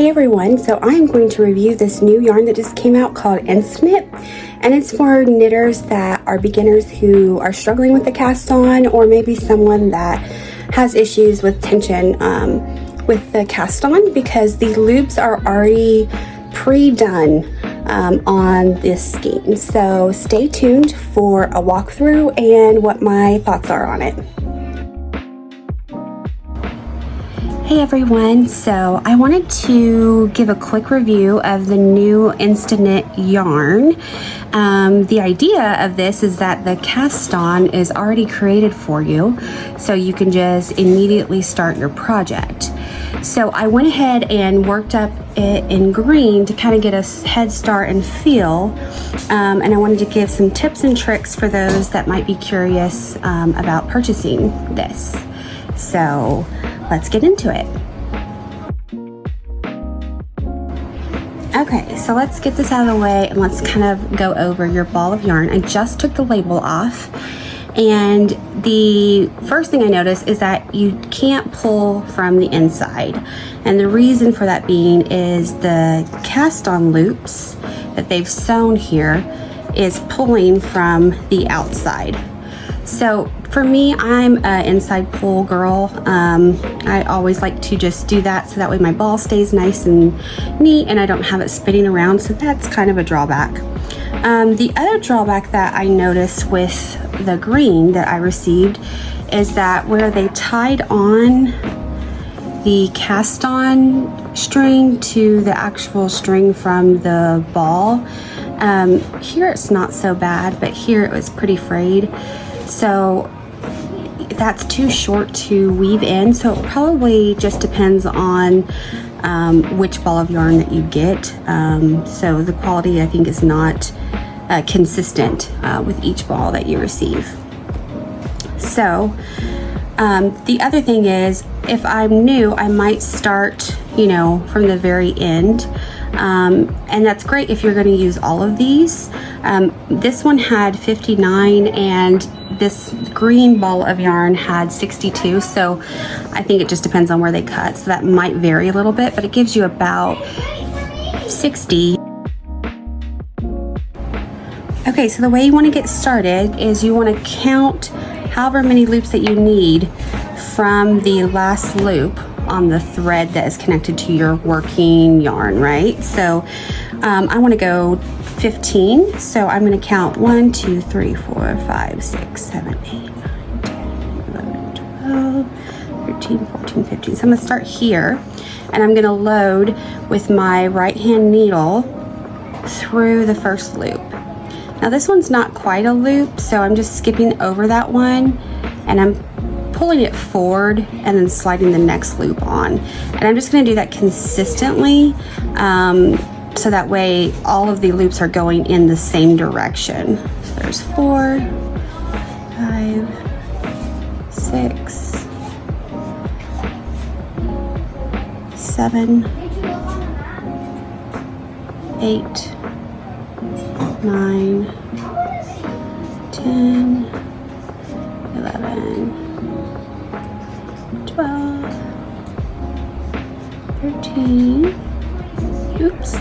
Hey everyone, so I'm going to review this new yarn that just came out called Insta Knit, and it's for knitters that are beginners who are struggling with the cast on, or maybe someone that has issues with tension with the cast on, because the loops are already pre-done on this skein. So stay tuned for a walkthrough and what my thoughts are on it. Hey everyone, so I wanted to give a quick review of the new Insta Knit yarn. The idea of this is that the cast on is already created for you, so you can just immediately start your project. So I went ahead and worked up it in green to kind of get a head start and feel, and I wanted to give some tips and tricks for those that might be curious about purchasing this. So let's get into it. Okay, so let's get this out of the way and let's kind of go over your ball of yarn. I just took the label off, and the first thing I noticed is that you can't pull from the inside. And the reason for that being is the cast on loops that they've sewn here is pulling from the outside. So for me, I'm an inside pull girl. I always like to just do that so that way my ball stays nice and neat and I don't have it spinning around, so that's kind of a drawback. The other drawback that I noticed with the green that I received is that where they tied on the cast on string to the actual string from the ball, here it's not so bad, but here it was pretty frayed. So that's too short to weave in, so it probably just depends on which ball of yarn that you get. So the quality, I think, is not consistent with each ball that you receive. So the other thing is, if I'm new, I might start, from the very end. And that's great if you're going to use all of these. This one had 59 and this green ball of yarn had 62, so I think it just depends on where they cut, so that might vary a little bit, but it gives you about 60. Okay, so the way you want to get started is you want to count however many loops that you need from the last loop on the thread that is connected to your working yarn, right? So I want to go 15, so I'm going to count 1, 2, 3, 4, 5, 6, 7, 8, 9, 10, 11, 12, 13, 14, 15. So I'm going to start here, and I'm going to load with my right hand needle through the first loop. Now this one's not quite a loop, so I'm just skipping over that one, and I'm pulling it forward and then sliding the next loop on. And I'm just going to do that consistently, so that way all of the loops are going in the same direction. So there's 4, 5, 6, 7, 8, 9, 10, 11, 12, 13, oops,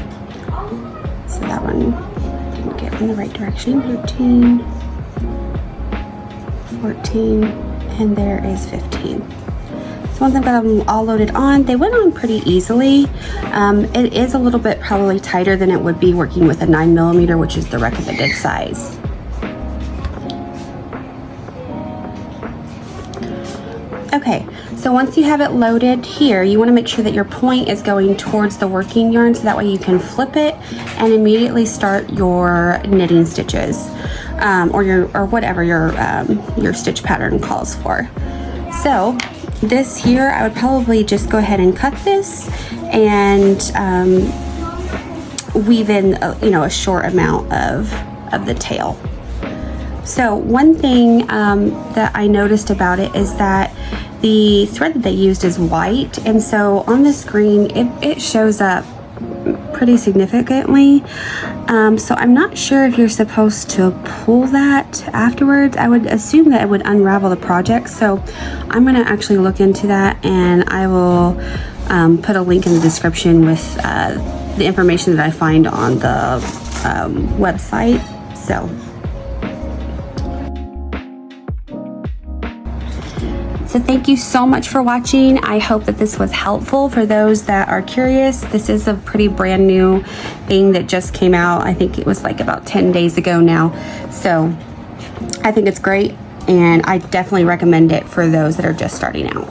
so that one didn't get in the right direction, 13, 14, and there is 15. So once I've got them all loaded on, they went on pretty easily. It is a little bit probably tighter than it would be working with a 9mm, which is the recommended size. Okay, so once you have it loaded here, you want to make sure that your point is going towards the working yarn, so that way you can flip it and immediately start your knitting stitches, or whatever your stitch pattern calls for. So this here, I would probably just go ahead and cut this and weave in a short amount of the tail. So one thing that I noticed about it is that the thread that they used is white, and so on the screen it shows up pretty significantly. So I'm not sure if you're supposed to pull that afterwards. I would assume that it would unravel the project. So I'm gonna actually look into that, and I will put a link in the description with the information that I find on the website. So thank you so much for watching. I hope that this was helpful for those that are curious. This is a pretty brand new thing that just came out. I think it was like about 10 days ago now. So I think it's great, and I definitely recommend it for those that are just starting out.